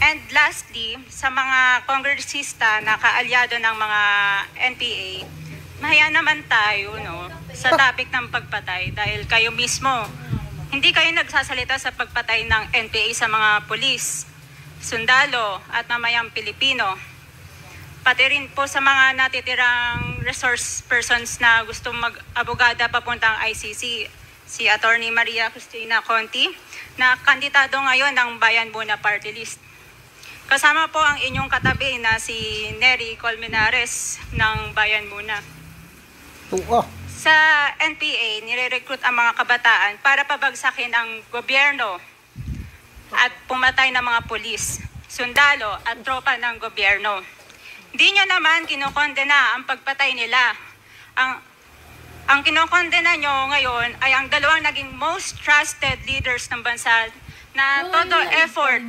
And lastly, sa mga kongresista na kaalyado ng mga NPA, mahaya naman tayo sa topic ng pagpatay dahil kayo mismo, hindi kayo nagsasalita sa pagpatay ng NPA sa mga pulis, sundalo at mamayang Pilipino. Pati rin po sa mga natitirang resource persons na gusto mag-abogada papuntang ICC, si Attorney Maria Cristina Conti, na kandidato ngayon ng Bayan Muna Party List. Kasama po ang inyong katabi na si Nery Colmenares ng Bayan Muna. Sa NPA, nire-recruit ang mga kabataan para pabagsakin ang gobyerno at pumatay ng mga pulis, sundalo at tropa ng gobyerno. Hindi nyo naman kinokondena ang pagpatay nila. Ang kinokondena nyo ngayon ay ang dalawang naging most trusted leaders ng bansa na todo effort